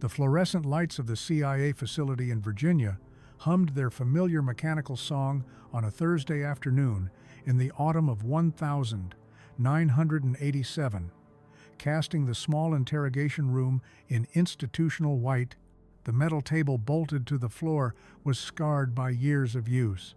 The fluorescent lights of the CIA facility in Virginia hummed their familiar mechanical song on a Thursday afternoon in the autumn of 1987, casting the small interrogation room in institutional white. The metal table bolted to the floor was scarred by years of use.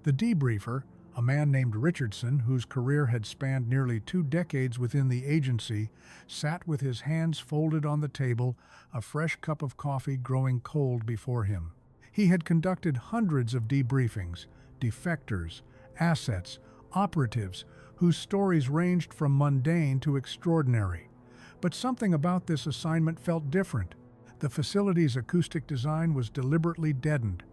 The debriefer, a man named Richardson, whose career had spanned nearly 2 decades within the agency, sat with his hands folded on the table, a fresh cup of coffee growing cold before him. He had conducted hundreds of debriefings, defectors, assets, operatives, whose stories ranged from mundane to extraordinary. But something about this assignment felt different. The facility's acoustic design was deliberately deadened,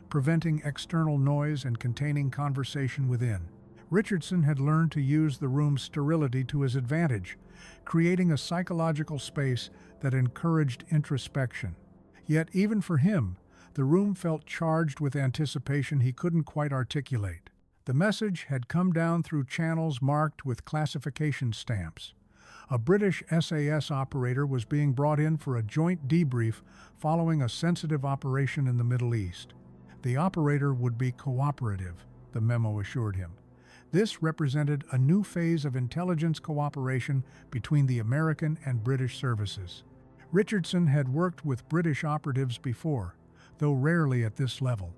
preventing external noise and containing conversation within. Richardson had learned to use the room's sterility to his advantage, creating a psychological space that encouraged introspection. Yet even for him, the room felt charged with anticipation he couldn't quite articulate. The message had come down through channels marked with classification stamps. A British SAS operator was being brought in for a joint debrief following a sensitive operation in the Middle East. The operator would be cooperative, the memo assured him. This represented a new phase of intelligence cooperation between the American and British services. Richardson had worked with British operatives before, though rarely at this level.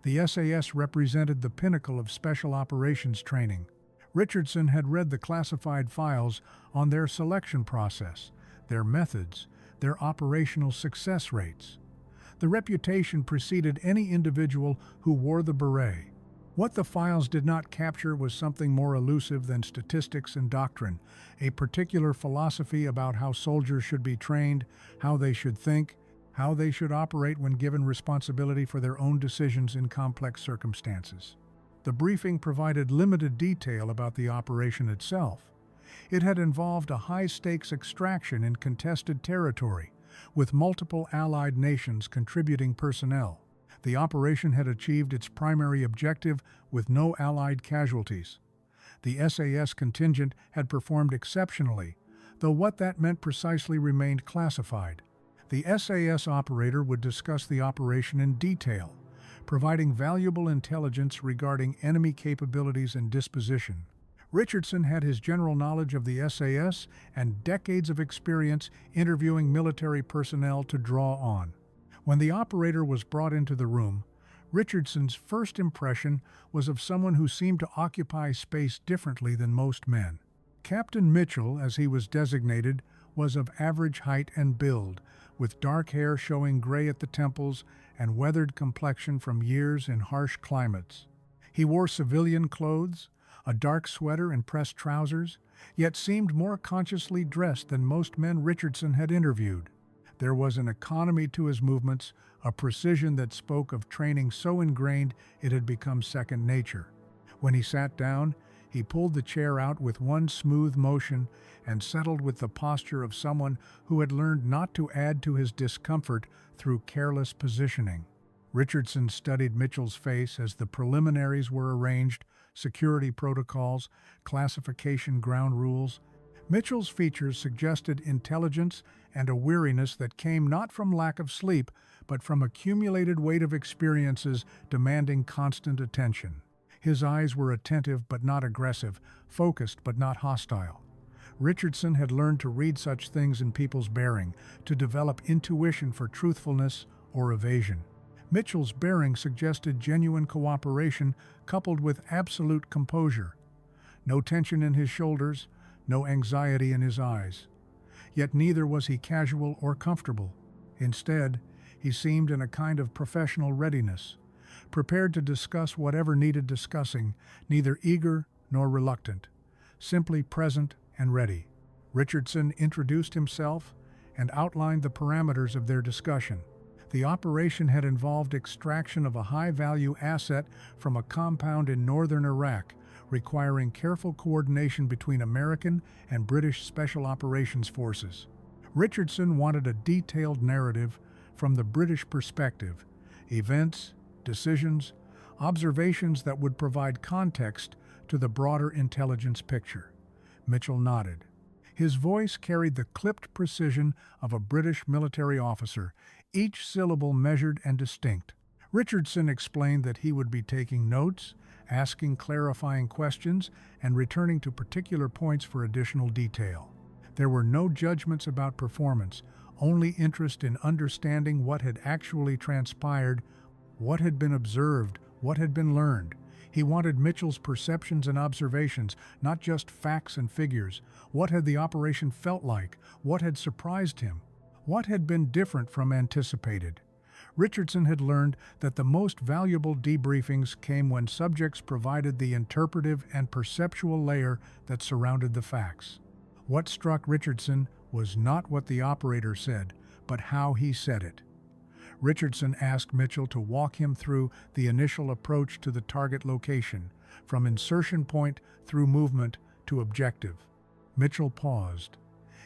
The SAS represented the pinnacle of special operations training. Richardson had read the classified files on their selection process, their methods, their operational success rates. The reputation preceded any individual who wore the beret. What the files did not capture was something more elusive than statistics and doctrine, a particular philosophy about how soldiers should be trained, how they should think, how they should operate when given responsibility for their own decisions in complex circumstances. The briefing provided limited detail about the operation itself. It had involved a high-stakes extraction in contested territory, with multiple allied nations contributing personnel. The operation had achieved its primary objective with no allied casualties. The SAS contingent had performed exceptionally, though what that meant precisely remained classified. The SAS operator would discuss the operation in detail, providing valuable intelligence regarding enemy capabilities and disposition. Richardson had his general knowledge of the SAS and decades of experience interviewing military personnel to draw on. When the operator was brought into the room, Richardson's first impression was of someone who seemed to occupy space differently than most men. Captain Mitchell, as he was designated, was of average height and build, with dark hair showing gray at the temples and weathered complexion from years in harsh climates. He wore civilian clothes, a dark sweater and pressed trousers, yet seemed more consciously dressed than most men Richardson had interviewed. There was an economy to his movements, a precision that spoke of training so ingrained it had become second nature. When he sat down, he pulled the chair out with one smooth motion and settled with the posture of someone who had learned not to add to his discomfort through careless positioning. Richardson studied Mitchell's face as the preliminaries were arranged, security protocols, classification ground rules. Mitchell's features suggested intelligence and a weariness that came not from lack of sleep, but from accumulated weight of experiences demanding constant attention. His eyes were attentive but not aggressive, focused but not hostile. Richardson had learned to read such things in people's bearing, to develop intuition for truthfulness or evasion. Mitchell's bearing suggested genuine cooperation coupled with absolute composure. No tension in his shoulders, no anxiety in his eyes. Yet neither was he casual or comfortable. Instead, he seemed in a kind of professional readiness, prepared to discuss whatever needed discussing, neither eager nor reluctant, simply present and ready. Richardson introduced himself and outlined the parameters of their discussion. The operation had involved extraction of a high-value asset from a compound in northern Iraq, requiring careful coordination between American and British Special Operations Forces. Richardson wanted a detailed narrative from the British perspective, events, decisions, observations that would provide context to the broader intelligence picture. Mitchell nodded. His voice carried the clipped precision of a British military officer, each syllable measured and distinct. Richardson explained that he would be taking notes, asking clarifying questions, and returning to particular points for additional detail. There were no judgments about performance, only interest in understanding what had actually transpired, what had been observed, what had been learned. He wanted Mitchell's perceptions and observations, not just facts and figures. What had the operation felt like? What had surprised him? What had been different from anticipated? Richardson had learned that the most valuable debriefings came when subjects provided the interpretive and perceptual layer that surrounded the facts. What struck Richardson was not what the operator said, but how he said it. Richardson asked Mitchell to walk him through the initial approach to the target location, from insertion point through movement to objective. Mitchell paused,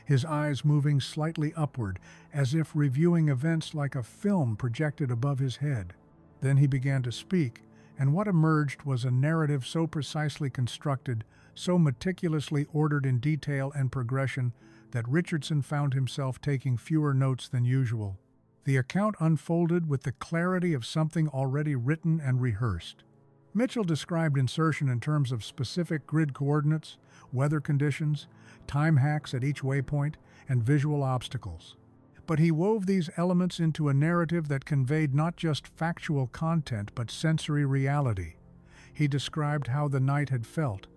his eyes moving slightly upward, as if reviewing events like a film projected above his head. Then he began to speak, and what emerged was a narrative so precisely constructed, so meticulously ordered in detail and progression, that Richardson found himself taking fewer notes than usual. The account unfolded with the clarity of something already written and rehearsed. Mitchell described insertion in terms of specific grid coordinates, weather conditions, time hacks at each waypoint, and visual obstacles. But he wove these elements into a narrative that conveyed not just factual content but sensory reality. He described how the night had felt,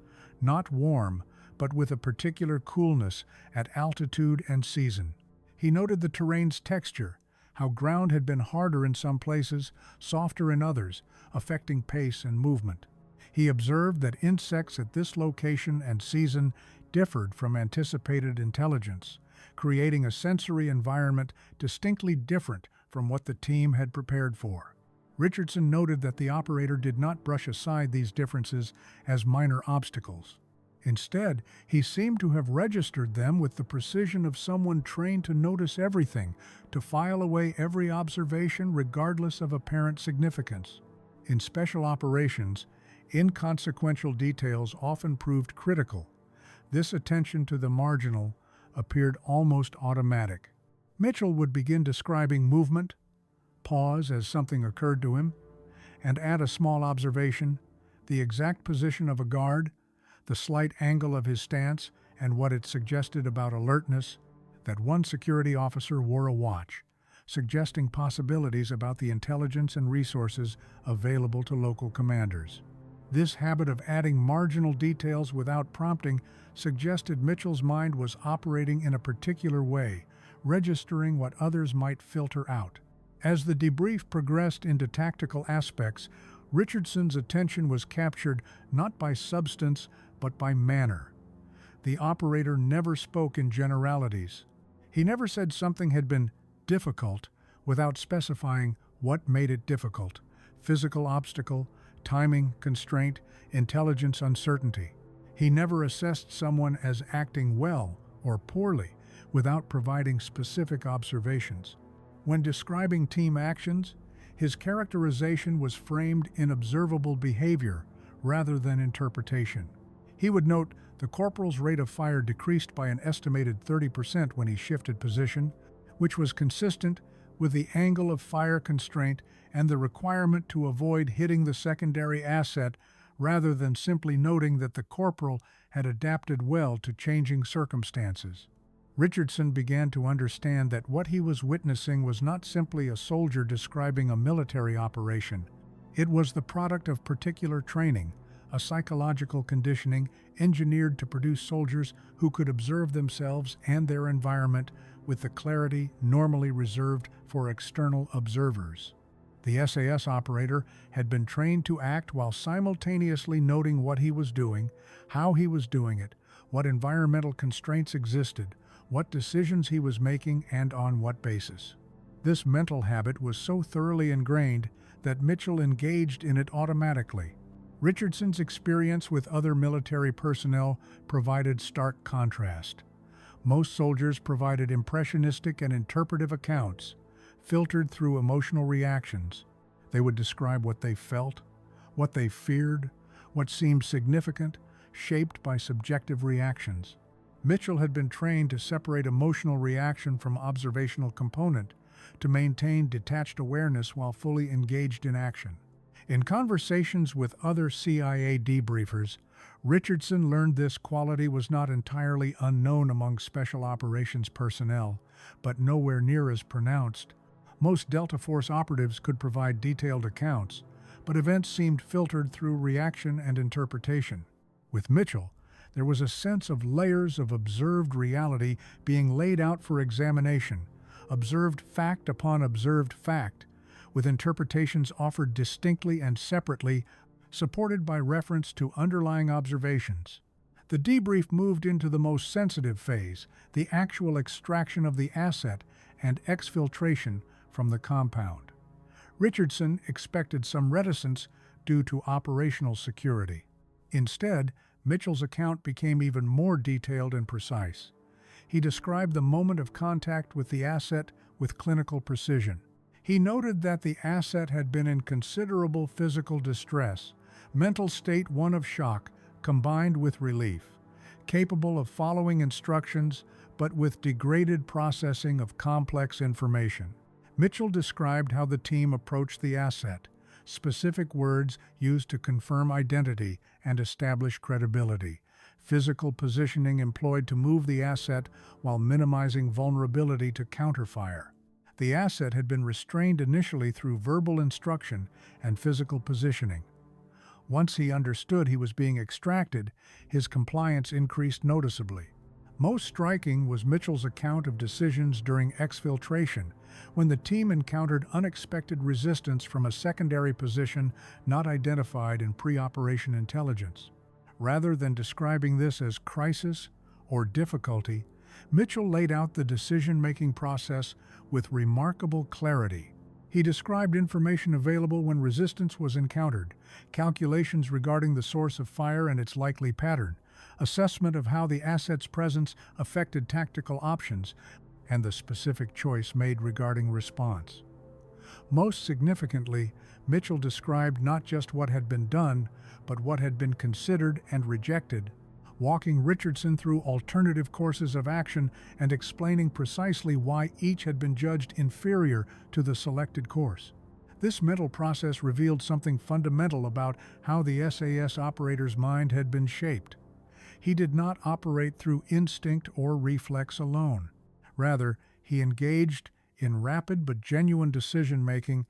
not warm, but with a particular coolness at altitude and season. He noted the terrain's texture, how ground had been harder in some places, softer in others, affecting pace and movement. He observed that insects at this location and season differed from anticipated intelligence, creating a sensory environment distinctly different from what the team had prepared for. Richardson noted that the operator did not brush aside these differences as minor obstacles. Instead, he seemed to have registered them with the precision of someone trained to notice everything, to file away every observation regardless of apparent significance. In special operations, inconsequential details often proved critical. This attention to the marginal appeared almost automatic. Mitchell would begin describing movement, pause as something occurred to him, and add a small observation, the exact position of a guard, the slight angle of his stance, and what it suggested about alertness. That one security officer wore a watch, suggesting possibilities about the intelligence and resources available to local commanders. This habit of adding marginal details without prompting suggested Mitchell's mind was operating in a particular way, registering what others might filter out. As the debrief progressed into tactical aspects, Richardson's attention was captured not by substance but by manner. The operator never spoke in generalities. He never said something had been difficult without specifying what made it difficult: physical obstacle, timing constraint, intelligence uncertainty. He never assessed someone as acting well or poorly without providing specific observations. When describing team actions, his characterization was framed in observable behavior rather than interpretation. He would note the corporal's rate of fire decreased by an estimated 30% when he shifted position, which was consistent with the angle of fire constraint and the requirement to avoid hitting the secondary asset, rather than simply noting that the corporal had adapted well to changing circumstances. Richardson began to understand that what he was witnessing was not simply a soldier describing a military operation. It was the product of particular training, a psychological conditioning engineered to produce soldiers who could observe themselves and their environment with the clarity normally reserved for external observers. The SAS operator had been trained to act while simultaneously noting what he was doing, how he was doing it, what environmental constraints existed, what decisions he was making, and on what basis. This mental habit was so thoroughly ingrained that Mitchell engaged in it automatically. Richardson's experience with other military personnel provided stark contrast. Most soldiers provided impressionistic and interpretive accounts, filtered through emotional reactions. They would describe what they felt, what they feared, what seemed significant, shaped by subjective reactions. Mitchell had been trained to separate emotional reaction from observational component, to maintain detached awareness while fully engaged in action. In conversations with other CIA debriefers, Richardson learned this quality was not entirely unknown among special operations personnel, but nowhere near as pronounced. Most Delta Force operatives could provide detailed accounts, but events seemed filtered through reaction and interpretation. With Mitchell, there was a sense of layers of observed reality being laid out for examination, observed fact upon observed fact, with interpretations offered distinctly and separately, supported by reference to underlying observations. The debrief moved into the most sensitive phase, the actual extraction of the asset and exfiltration from the compound. Richardson expected some reticence due to operational security. Instead, Mitchell's account became even more detailed and precise. He described the moment of contact with the asset with clinical precision. He noted that the asset had been in considerable physical distress, mental state one of shock combined with relief, capable of following instructions but with degraded processing of complex information. Mitchell described how the team approached the asset, specific words used to confirm identity and establish credibility, physical positioning employed to move the asset while minimizing vulnerability to counterfire. The asset had been restrained initially through verbal instruction and physical positioning. Once he understood he was being extracted, his compliance increased noticeably. Most striking was Mitchell's account of decisions during exfiltration, when the team encountered unexpected resistance from a secondary position not identified in pre-operation intelligence. Rather than describing this as crisis or difficulty, Mitchell laid out the decision-making process with remarkable clarity. He described information available when resistance was encountered, calculations regarding the source of fire and its likely pattern, assessment of how the asset's presence affected tactical options, and the specific choice made regarding response. Most significantly, Mitchell described not just what had been done, but what had been considered and rejected, walking Richardson through alternative courses of action and explaining precisely why each had been judged inferior to the selected course. This mental process revealed something fundamental about how the SAS operator's mind had been shaped. He did not operate through instinct or reflex alone. Rather, he engaged in rapid but genuine decision-making,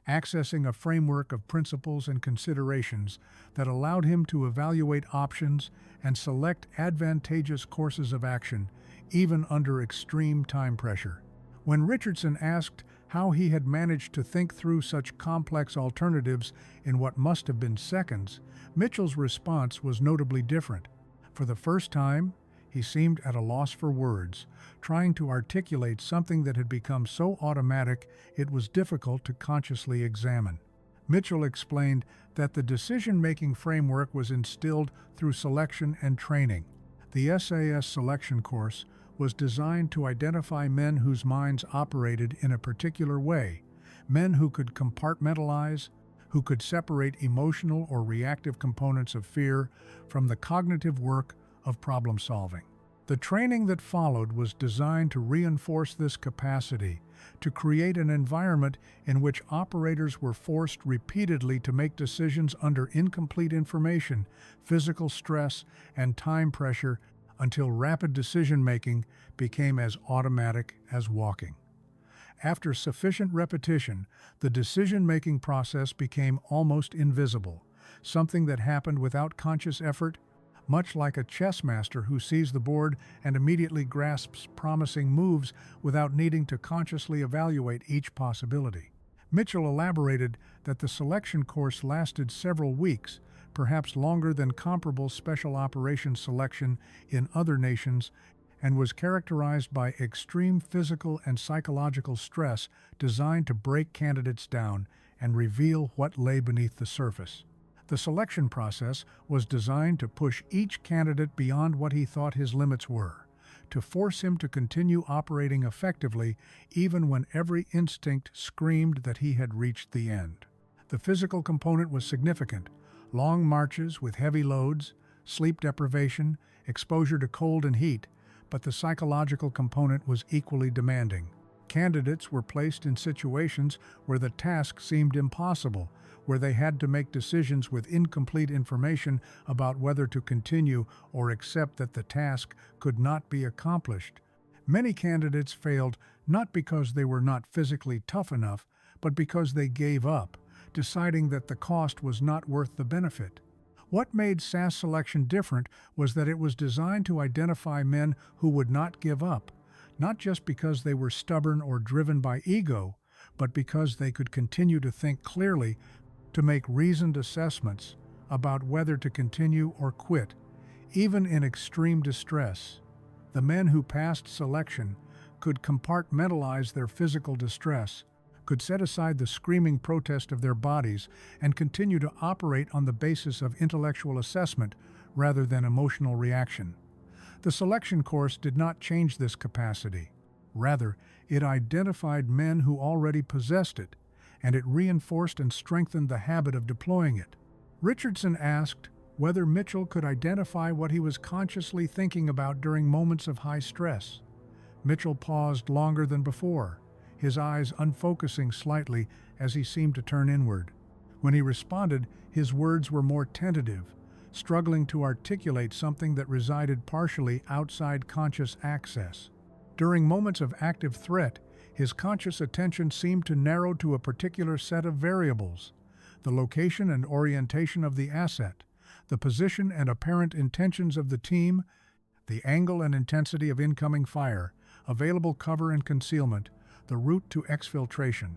accessing a framework of principles and considerations that allowed him to evaluate options and select advantageous courses of action, even under extreme time pressure. When Richardson asked how he had managed to think through such complex alternatives in what must have been seconds, Mitchell's response was notably different. For the first time, he seemed at a loss for words, trying to articulate something that had become so automatic it was difficult to consciously examine. Mitchell explained that the decision-making framework was instilled through selection and training. The SAS selection course was designed to identify men whose minds operated in a particular way, men who could compartmentalize, who could separate emotional or reactive components of fear from the cognitive work of problem solving. The training that followed was designed to reinforce this capacity, to create an environment in which operators were forced repeatedly to make decisions under incomplete information, physical stress, and time pressure until rapid decision-making became as automatic as walking. After sufficient repetition, the decision-making process became almost invisible, something that happened without conscious effort, much like a chess master who sees the board and immediately grasps promising moves without needing to consciously evaluate each possibility. Mitchell elaborated that the selection course lasted several weeks, perhaps longer than comparable special operations selection in other nations, and was characterized by extreme physical and psychological stress designed to break candidates down and reveal what lay beneath the surface. The selection process was designed to push each candidate beyond what he thought his limits were, to force him to continue operating effectively even when every instinct screamed that he had reached the end. The physical component was significant. Long marches with heavy loads, sleep deprivation, exposure to cold and heat, but the psychological component was equally demanding. Candidates were placed in situations where the task seemed impossible, where they had to make decisions with incomplete information about whether to continue or accept that the task could not be accomplished. Many candidates failed not because they were not physically tough enough, but because they gave up, deciding that the cost was not worth the benefit. What made SAS selection different was that it was designed to identify men who would not give up, not just because they were stubborn or driven by ego, but because they could continue to think clearly, to make reasoned assessments about whether to continue or quit, even in extreme distress. The men who passed selection could compartmentalize their physical distress, could set aside the screaming protest of their bodies, and continue to operate on the basis of intellectual assessment rather than emotional reaction. The selection course did not change this capacity. Rather, it identified men who already possessed it, and it reinforced and strengthened the habit of deploying it. Richardson asked whether Mitchell could identify what he was consciously thinking about during moments of high stress. Mitchell paused longer than before, his eyes unfocusing slightly as he seemed to turn inward. When he responded, his words were more tentative, struggling to articulate something that resided partially outside conscious access. During moments of active threat, his conscious attention seemed to narrow to a particular set of variables: the location and orientation of the asset, the position and apparent intentions of the team, the angle and intensity of incoming fire, available cover and concealment, the route to exfiltration.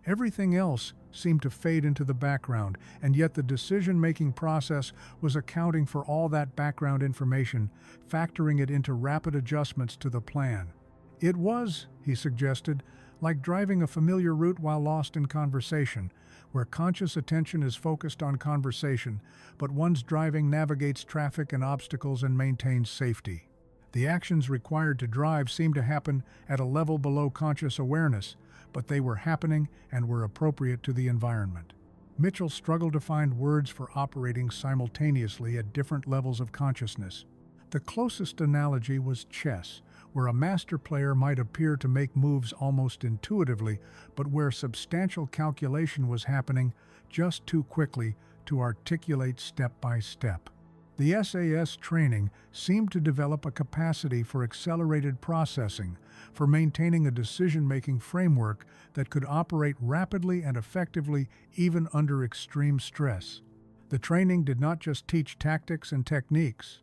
Everything else seemed to fade into the background, and yet the decision-making process was accounting for all that background information, factoring it into rapid adjustments to the plan. It was, he suggested, like driving a familiar route while lost in conversation, where conscious attention is focused on conversation, but one's driving navigates traffic and obstacles and maintains safety. The actions required to drive seemed to happen at a level below conscious awareness, but they were happening and were appropriate to the environment. Mitchell struggled to find words for operating simultaneously at different levels of consciousness. The closest analogy was chess, where a master player might appear to make moves almost intuitively, but where substantial calculation was happening just too quickly to articulate step by step. The SAS training seemed to develop a capacity for accelerated processing, for maintaining a decision-making framework that could operate rapidly and effectively even under extreme stress. The training did not just teach tactics and techniques.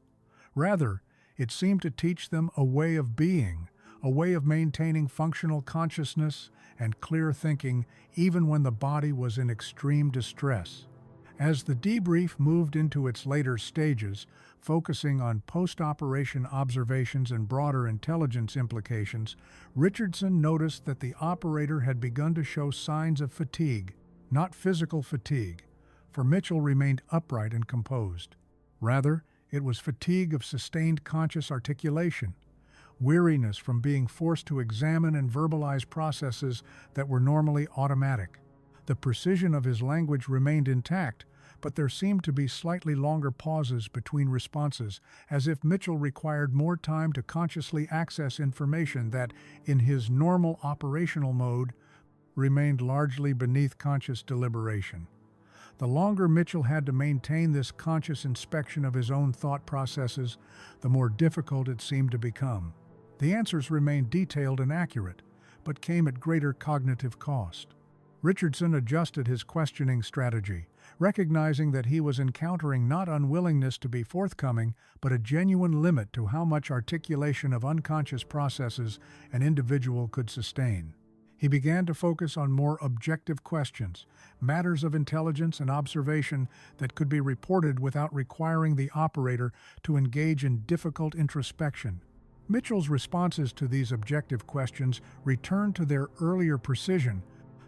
Rather, it seemed to teach them a way of being, a way of maintaining functional consciousness and clear thinking even when the body was in extreme distress. As the debrief moved into its later stages, focusing on post-operation observations and broader intelligence implications, Richardson noticed that the operator had begun to show signs of fatigue, not physical fatigue, for Mitchell remained upright and composed. Rather, it was fatigue of sustained conscious articulation, weariness from being forced to examine and verbalize processes that were normally automatic. The precision of his language remained intact, but there seemed to be slightly longer pauses between responses, as if Mitchell required more time to consciously access information that, in his normal operational mode, remained largely beneath conscious deliberation. The longer Mitchell had to maintain this conscious inspection of his own thought processes, the more difficult it seemed to become. The answers remained detailed and accurate, but came at greater cognitive cost. Richardson adjusted his questioning strategy, recognizing that he was encountering not unwillingness to be forthcoming, but a genuine limit to how much articulation of unconscious processes an individual could sustain. He began to focus on more objective questions, matters of intelligence and observation that could be reported without requiring the operator to engage in difficult introspection. Mitchell's responses to these objective questions returned to their earlier precision,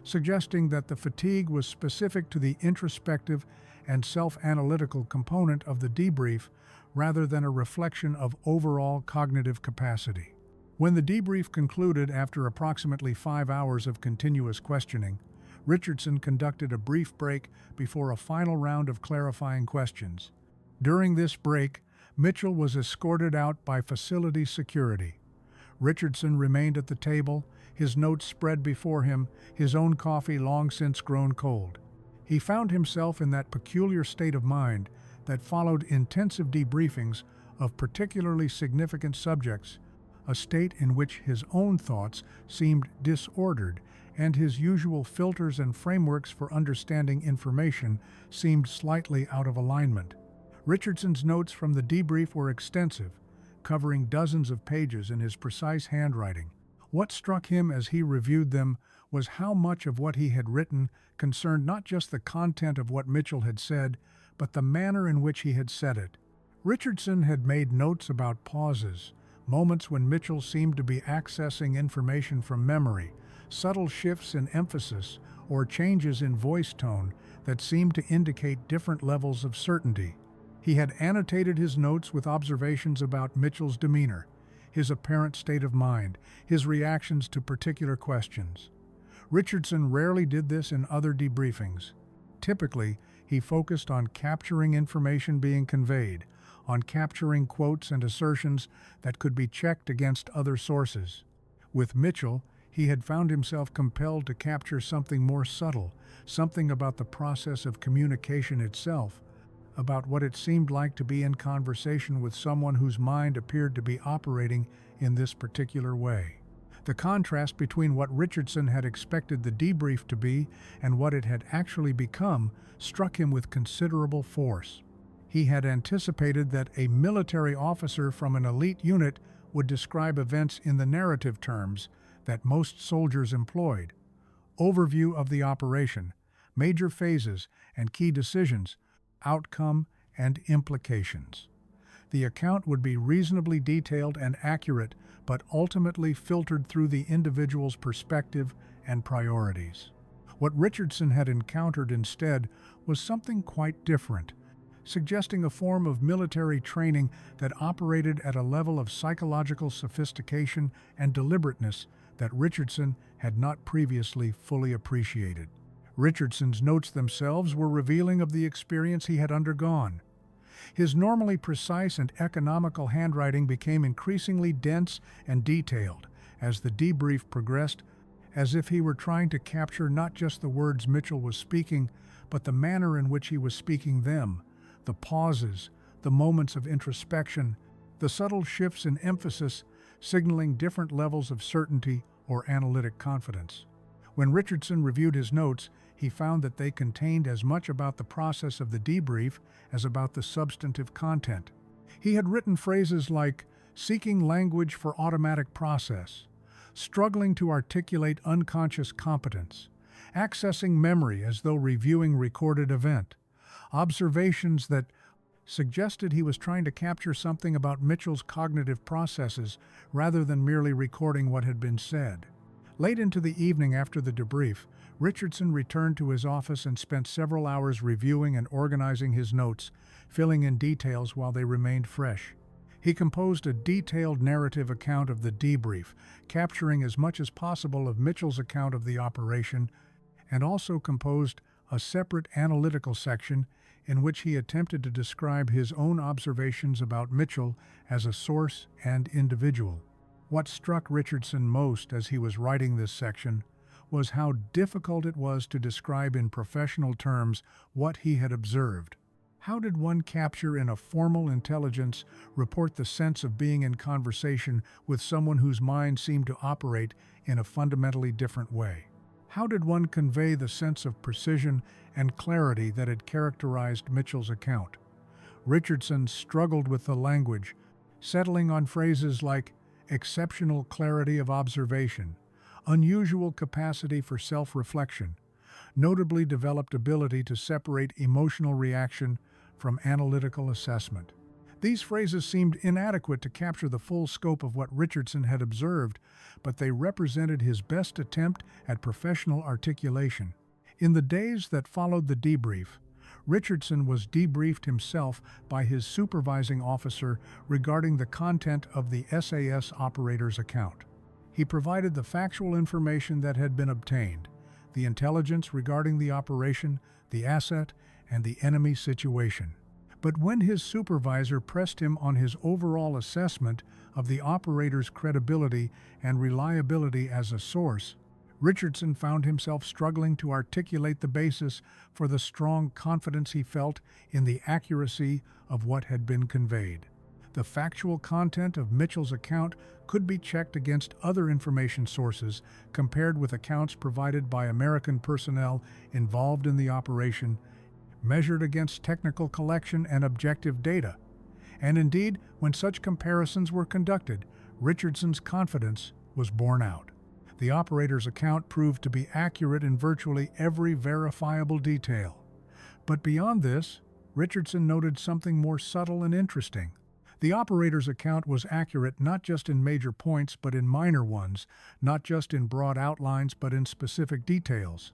suggesting that the fatigue was specific to the introspective and self-analytical component of the debrief rather than a reflection of overall cognitive capacity. When the debrief concluded after approximately 5 hours of continuous questioning, Richardson conducted a brief break before a final round of clarifying questions. During this break, Mitchell was escorted out by facility security. Richardson remained at the table, his notes spread before him, his own coffee long since grown cold. He found himself in that peculiar state of mind that followed intensive debriefings of particularly significant subjects, a state in which his own thoughts seemed disordered and his usual filters and frameworks for understanding information seemed slightly out of alignment. Richardson's notes from the debrief were extensive, covering dozens of pages in his precise handwriting. What struck him as he reviewed them was how much of what he had written concerned not just the content of what Mitchell had said, but the manner in which he had said it. Richardson had made notes about pauses, moments when Mitchell seemed to be accessing information from memory, subtle shifts in emphasis, or changes in voice tone that seemed to indicate different levels of certainty. He had annotated his notes with observations about Mitchell's demeanor, his apparent state of mind, his reactions to particular questions. Richardson rarely did this in other debriefings. Typically, he focused on capturing information being conveyed, on capturing quotes and assertions that could be checked against other sources. With Mitchell, he had found himself compelled to capture something more subtle, something about the process of communication itself, about what it seemed like to be in conversation with someone whose mind appeared to be operating in this particular way. The contrast between what Richardson had expected the debrief to be and what it had actually become struck him with considerable force. He had anticipated that a military officer from an elite unit would describe events in the narrative terms that most soldiers employed: overview of the operation, major phases and key decisions, outcome and implications. The account would be reasonably detailed and accurate, but ultimately filtered through the individual's perspective and priorities. What Richardson had encountered instead was something quite different, suggesting a form of military training that operated at a level of psychological sophistication and deliberateness that Richardson had not previously fully appreciated. Richardson's notes themselves were revealing of the experience he had undergone. His normally precise and economical handwriting became increasingly dense and detailed as the debrief progressed, as if he were trying to capture not just the words Mitchell was speaking, but the manner in which he was speaking them, the pauses, the moments of introspection, the subtle shifts in emphasis, signaling different levels of certainty or analytic confidence. When Richardson reviewed his notes, he found that they contained as much about the process of the debrief as about the substantive content. He had written phrases like seeking language for automatic process, struggling to articulate unconscious competence, accessing memory as though reviewing recorded event, observations that suggested he was trying to capture something about Mitchell's cognitive processes rather than merely recording what had been said. Late into the evening after the debrief, Richardson returned to his office and spent several hours reviewing and organizing his notes, filling in details while they remained fresh. He composed a detailed narrative account of the debrief, capturing as much as possible of Mitchell's account of the operation, and also composed a separate analytical section in which he attempted to describe his own observations about Mitchell as a source and individual. What struck Richardson most as he was writing this section was how difficult it was to describe in professional terms what he had observed. How did one capture in a formal intelligence report the sense of being in conversation with someone whose mind seemed to operate in a fundamentally different way? How did one convey the sense of precision and clarity that had characterized Mitchell's account? Richardson struggled with the language, settling on phrases like exceptional clarity of observation, unusual capacity for self-reflection, notably developed ability to separate emotional reaction from analytical assessment. These phrases seemed inadequate to capture the full scope of what Richardson had observed, but they represented his best attempt at professional articulation. In the days that followed the debrief, Richardson was debriefed himself by his supervising officer regarding the content of the SAS operator's account. He provided the factual information that had been obtained, the intelligence regarding the operation, the asset, and the enemy situation. But when his supervisor pressed him on his overall assessment of the operator's credibility and reliability as a source, Richardson found himself struggling to articulate the basis for the strong confidence he felt in the accuracy of what had been conveyed. The factual content of Mitchell's account could be checked against other information sources compared with accounts provided by American personnel involved in the operation, measured against technical collection and objective data. And indeed, when such comparisons were conducted, Richardson's confidence was borne out. The operator's account proved to be accurate in virtually every verifiable detail. But beyond this, Richardson noted something more subtle and interesting. The operator's account was accurate not just in major points but in minor ones, not just in broad outlines but in specific details.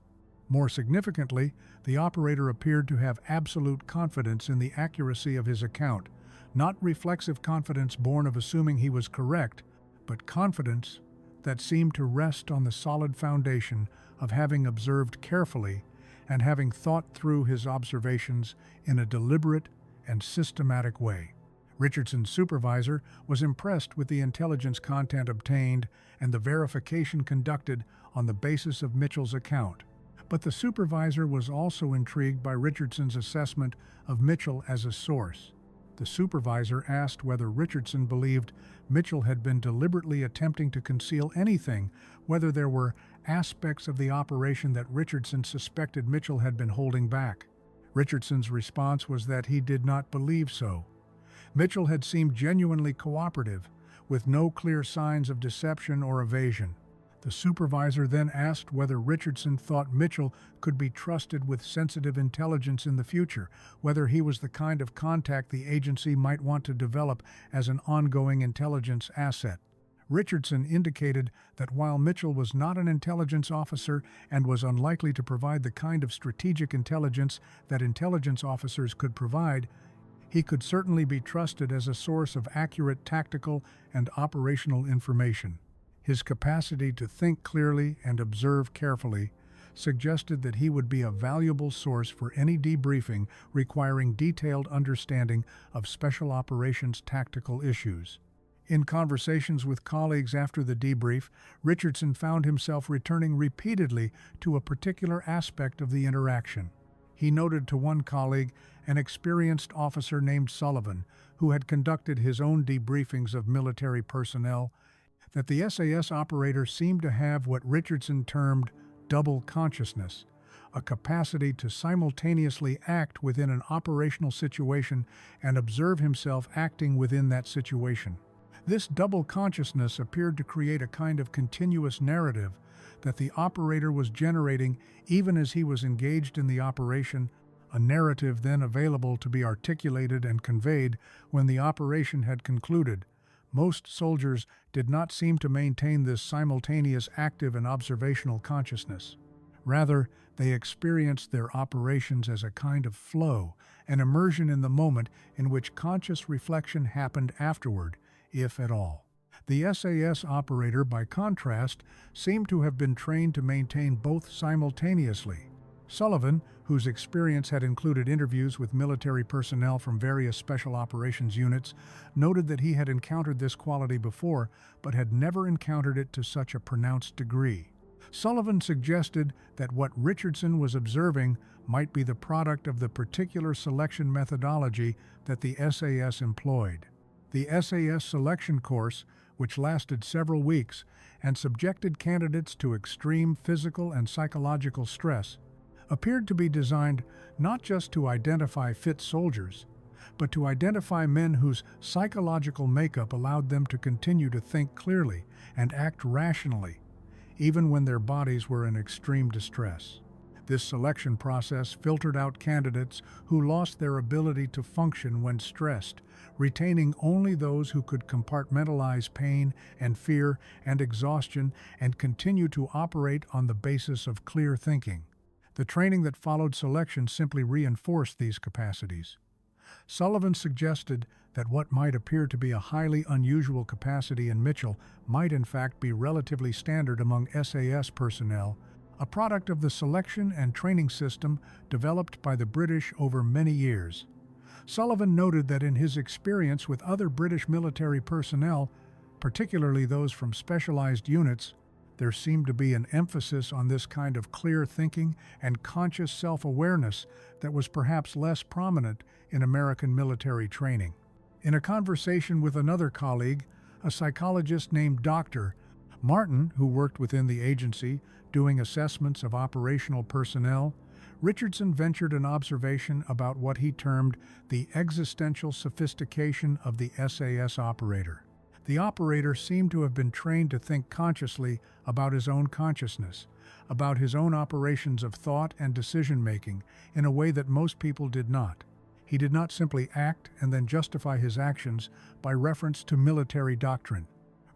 More significantly, the operator appeared to have absolute confidence in the accuracy of his account, not reflexive confidence born of assuming he was correct, but confidence that seemed to rest on the solid foundation of having observed carefully and having thought through his observations in a deliberate and systematic way. Richardson's supervisor was impressed with the intelligence content obtained and the verification conducted on the basis of Mitchell's account. But the supervisor was also intrigued by Richardson's assessment of Mitchell as a source. The supervisor asked whether Richardson believed Mitchell had been deliberately attempting to conceal anything, whether there were aspects of the operation that Richardson suspected Mitchell had been holding back. Richardson's response was that he did not believe so. Mitchell had seemed genuinely cooperative, with no clear signs of deception or evasion. The supervisor then asked whether Richardson thought Mitchell could be trusted with sensitive intelligence in the future, whether he was the kind of contact the agency might want to develop as an ongoing intelligence asset. Richardson indicated that while Mitchell was not an intelligence officer and was unlikely to provide the kind of strategic intelligence that intelligence officers could provide, he could certainly be trusted as a source of accurate tactical and operational information. His capacity to think clearly and observe carefully suggested that he would be a valuable source for any debriefing requiring detailed understanding of special operations tactical issues. In conversations with colleagues after the debrief, Richardson found himself returning repeatedly to a particular aspect of the interaction. He noted to one colleague, an experienced officer named Sullivan, who had conducted his own debriefings of military personnel, that the SAS operator seemed to have what Richardson termed double consciousness, a capacity to simultaneously act within an operational situation and observe himself acting within that situation. This double consciousness appeared to create a kind of continuous narrative that the operator was generating even as he was engaged in the operation, a narrative then available to be articulated and conveyed when the operation had concluded. Most soldiers did not seem to maintain this simultaneous active and observational consciousness. Rather, they experienced their operations as a kind of flow, an immersion in the moment in which conscious reflection happened afterward, if at all. The SAS operator, by contrast, seemed to have been trained to maintain both simultaneously. Sullivan, whose experience had included interviews with military personnel from various special operations units, noted that he had encountered this quality before, but had never encountered it to such a pronounced degree. Sullivan suggested that what Richardson was observing might be the product of the particular selection methodology that the SAS employed. The SAS selection course, which lasted several weeks and subjected candidates to extreme physical and psychological stress, appeared to be designed not just to identify fit soldiers, but to identify men whose psychological makeup allowed them to continue to think clearly and act rationally, even when their bodies were in extreme distress. This selection process filtered out candidates who lost their ability to function when stressed, retaining only those who could compartmentalize pain and fear and exhaustion and continue to operate on the basis of clear thinking. The training that followed selection simply reinforced these capacities. Sullivan suggested that what might appear to be a highly unusual capacity in Mitchell might in fact be relatively standard among SAS personnel, a product of the selection and training system developed by the British over many years. Sullivan noted that in his experience with other British military personnel, particularly those from specialized units, there seemed to be an emphasis on this kind of clear thinking and conscious self-awareness that was perhaps less prominent in American military training. In a conversation with another colleague, a psychologist named Dr. Martin, who worked within the agency doing assessments of operational personnel, Richardson ventured an observation about what he termed the existential sophistication of the SAS operator. The operator seemed to have been trained to think consciously about his own consciousness, about his own operations of thought and decision-making in a way that most people did not. He did not simply act and then justify his actions by reference to military doctrine.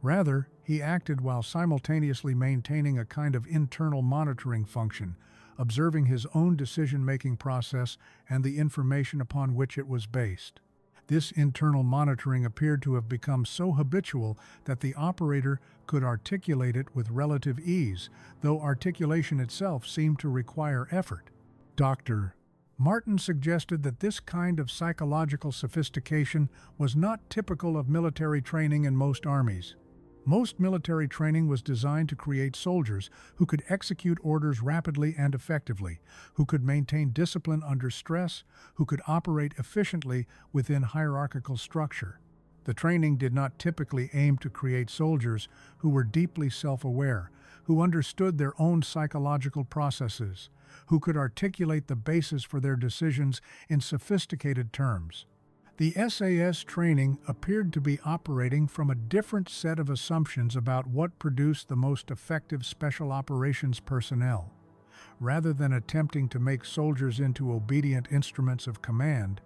Rather, he acted while simultaneously maintaining a kind of internal monitoring function, observing his own decision-making process and the information upon which it was based. This internal monitoring appeared to have become so habitual that the operator could articulate it with relative ease, though articulation itself seemed to require effort. Dr. Martin suggested that this kind of psychological sophistication was not typical of military training in most armies. Most military training was designed to create soldiers who could execute orders rapidly and effectively, who could maintain discipline under stress, who could operate efficiently within hierarchical structure. The training did not typically aim to create soldiers who were deeply self-aware, who understood their own psychological processes, who could articulate the basis for their decisions in sophisticated terms. The SAS training appeared to be operating from a different set of assumptions about what produced the most effective special operations personnel. Rather than attempting to make soldiers into obedient instruments of command,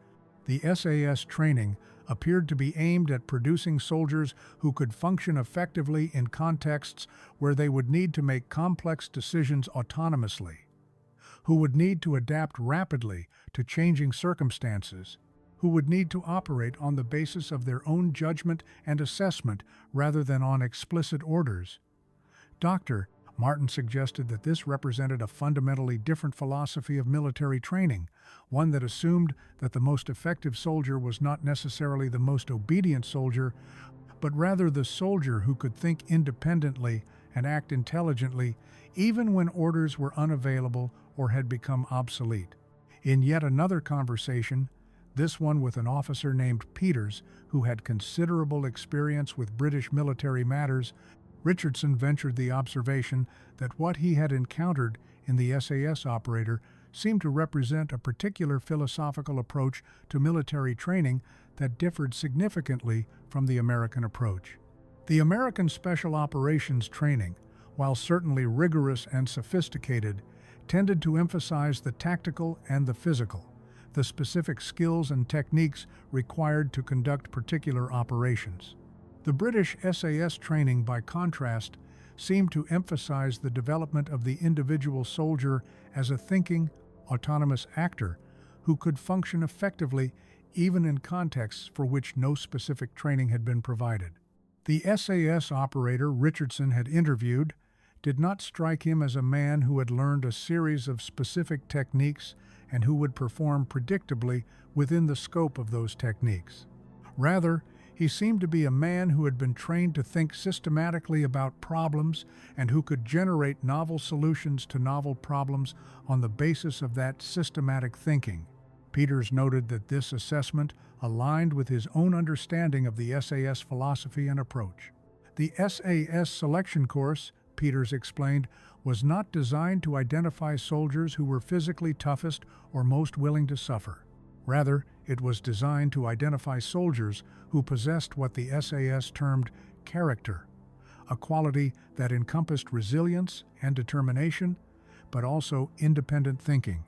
the SAS training appeared to be aimed at producing soldiers who could function effectively in contexts where they would need to make complex decisions autonomously, who would need to adapt rapidly to changing circumstances, who would need to operate on the basis of their own judgment and assessment rather than on explicit orders. Dr. Martin suggested that this represented a fundamentally different philosophy of military training, one that assumed that the most effective soldier was not necessarily the most obedient soldier, but rather the soldier who could think independently and act intelligently, even when orders were unavailable or had become obsolete. In yet another conversation, this one with an officer named Peters, who had considerable experience with British military matters, Richardson ventured the observation that what he had encountered in the SAS operator seemed to represent a particular philosophical approach to military training that differed significantly from the American approach. The American Special Operations training, while certainly rigorous and sophisticated, tended to emphasize the tactical and the physical, the specific skills and techniques required to conduct particular operations. The British SAS training, by contrast, seemed to emphasize the development of the individual soldier as a thinking, autonomous actor who could function effectively even in contexts for which no specific training had been provided. The SAS operator Richardson had interviewed did not strike him as a man who had learned a series of specific techniques and who would perform predictably within the scope of those techniques. Rather, he seemed to be a man who had been trained to think systematically about problems and who could generate novel solutions to novel problems on the basis of that systematic thinking. Peters noted that this assessment aligned with his own understanding of the SAS philosophy and approach. The SAS selection course, Peters explained, was not designed to identify soldiers who were physically toughest or most willing to suffer. Rather, it was designed to identify soldiers who possessed what the SAS termed character, a quality that encompassed resilience and determination, but also independent thinking,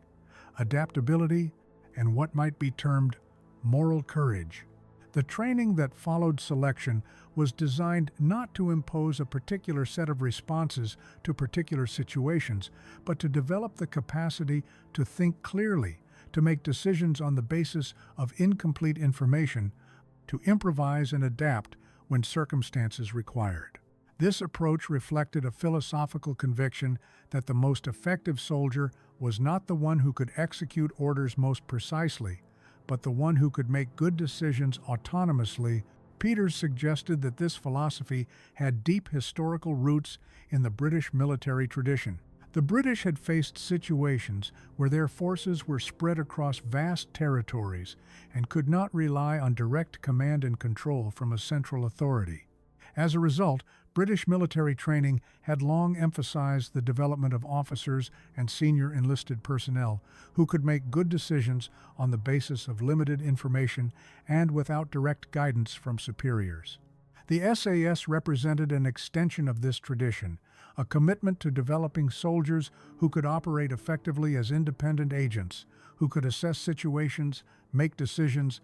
adaptability, and what might be termed moral courage. The training that followed selection was designed not to impose a particular set of responses to particular situations, but to develop the capacity to think clearly, to make decisions on the basis of incomplete information, to improvise and adapt when circumstances required. This approach reflected a philosophical conviction that the most effective soldier was not the one who could execute orders most precisely, but the one who could make good decisions autonomously. Peters suggested that this philosophy had deep historical roots in the British military tradition. The British had faced situations where their forces were spread across vast territories and could not rely on direct command and control from a central authority. As a result, British military training had long emphasized the development of officers and senior enlisted personnel who could make good decisions on the basis of limited information and without direct guidance from superiors. The SAS represented an extension of this tradition, a commitment to developing soldiers who could operate effectively as independent agents, who could assess situations, make decisions,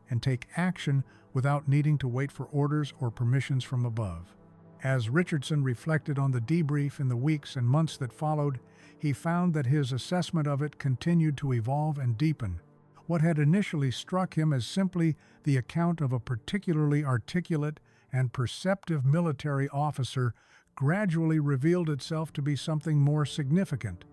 and take action without needing to wait for orders or permissions from above. As Richardson reflected on the debrief in the weeks and months that followed, he found that his assessment of it continued to evolve and deepen. What had initially struck him as simply the account of a particularly articulate and perceptive military officer gradually revealed itself to be something more significant.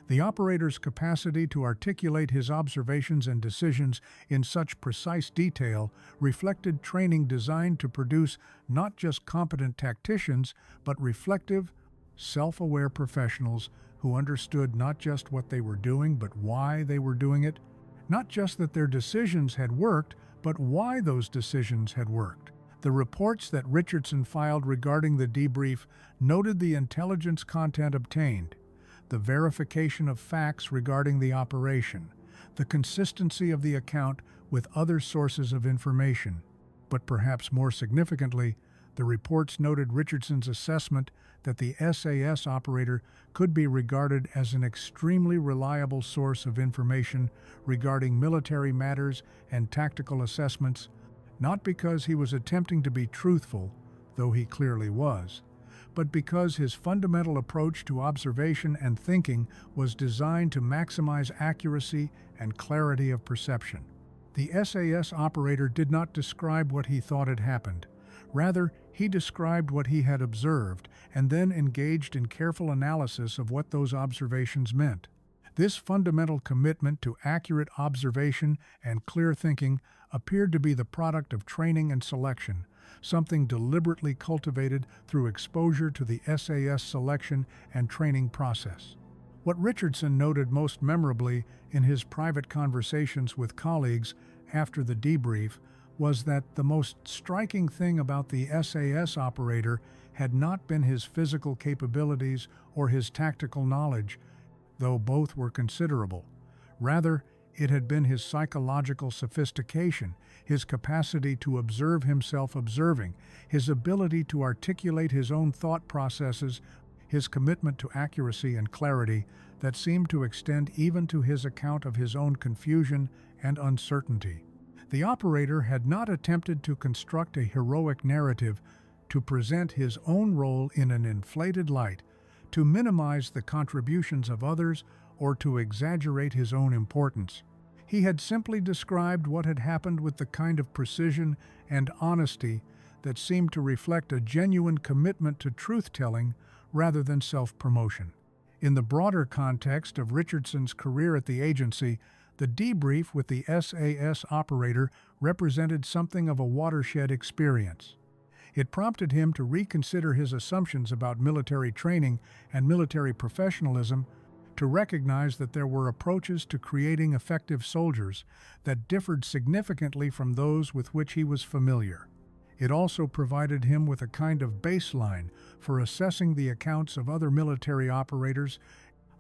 The operator's capacity to articulate his observations and decisions in such precise detail reflected training designed to produce not just competent tacticians, but reflective, self-aware professionals who understood not just what they were doing, but why they were doing it, not just that their decisions had worked, but why those decisions had worked. The reports that Richardson filed regarding the debrief noted the intelligence content obtained, the verification of facts regarding the operation, the consistency of the account with other sources of information. But perhaps more significantly, the reports noted Richardson's assessment that the SAS operator could be regarded as an extremely reliable source of information regarding military matters and tactical assessments, not because he was attempting to be truthful, though he clearly was, but because his fundamental approach to observation and thinking was designed to maximize accuracy and clarity of perception. The SAS operator did not describe what he thought had happened. Rather, he described what he had observed and then engaged in careful analysis of what those observations meant. This fundamental commitment to accurate observation and clear thinking appeared to be the product of training and selection, something deliberately cultivated through exposure to the SAS selection and training process. What Richardson noted most memorably in his private conversations with colleagues after the debrief was that the most striking thing about the SAS operator had not been his physical capabilities or his tactical knowledge, though both were considerable. Rather, it had been his psychological sophistication, his capacity to observe himself observing, his ability to articulate his own thought processes, his commitment to accuracy and clarity that seemed to extend even to his account of his own confusion and uncertainty. The operator had not attempted to construct a heroic narrative, to present his own role in an inflated light, to minimize the contributions of others, or to exaggerate his own importance. He had simply described what had happened with the kind of precision and honesty that seemed to reflect a genuine commitment to truth-telling rather than self-promotion. In the broader context of Richardson's career at the agency, the debrief with the SAS operator represented something of a watershed experience. It prompted him to reconsider his assumptions about military training and military professionalism, to recognize that there were approaches to creating effective soldiers that differed significantly from those with which he was familiar. It also provided him with a kind of baseline for assessing the accounts of other military operators,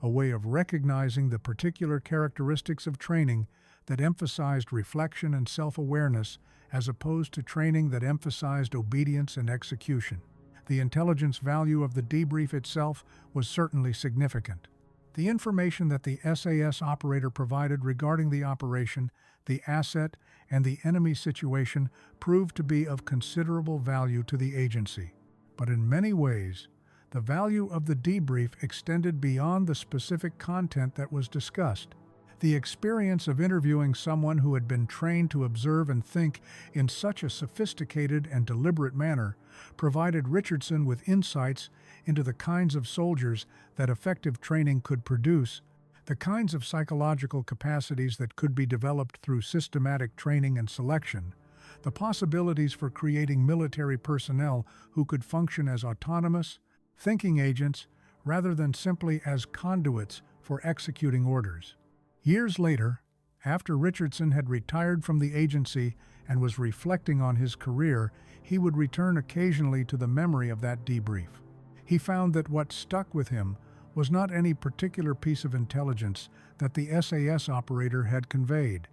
a way of recognizing the particular characteristics of training that emphasized reflection and self-awareness as opposed to training that emphasized obedience and execution. The intelligence value of the debrief itself was certainly significant. The information that the SAS operator provided regarding the operation, the asset, and the enemy situation proved to be of considerable value to the agency. But in many ways, the value of the debrief extended beyond the specific content that was discussed. The experience of interviewing someone who had been trained to observe and think in such a sophisticated and deliberate manner provided Richardson with insights into the kinds of soldiers that effective training could produce. The kinds of psychological capacities that could be developed through systematic training and selection, the possibilities for creating military personnel who could function as autonomous, thinking agents rather than simply as conduits for executing orders. Years later, after Richardson had retired from the agency and was reflecting on his career, he would return occasionally to the memory of that debrief. He found that what stuck with him was not any particular piece of intelligence that the SAS operator had conveyed,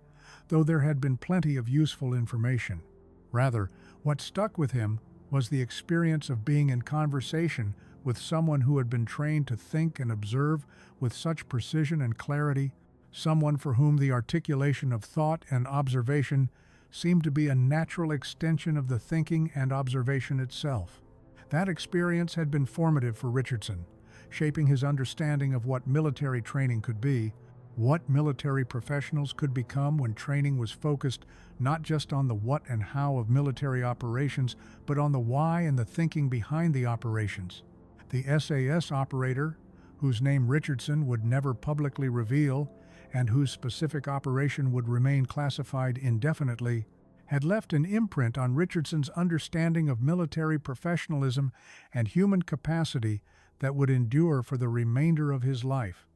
though there had been plenty of useful information. Rather, what stuck with him was the experience of being in conversation with someone who had been trained to think and observe with such precision and clarity, someone for whom the articulation of thought and observation seemed to be a natural extension of the thinking and observation itself. That experience had been formative for Richardson, shaping his understanding of what military training could be, what military professionals could become when training was focused not just on the what and how of military operations, but on the why and the thinking behind the operations. The SAS operator, whose name Richardson would never publicly reveal and whose specific operation would remain classified indefinitely, had left an imprint on Richardson's understanding of military professionalism and human capacity that would endure for the remainder of his life.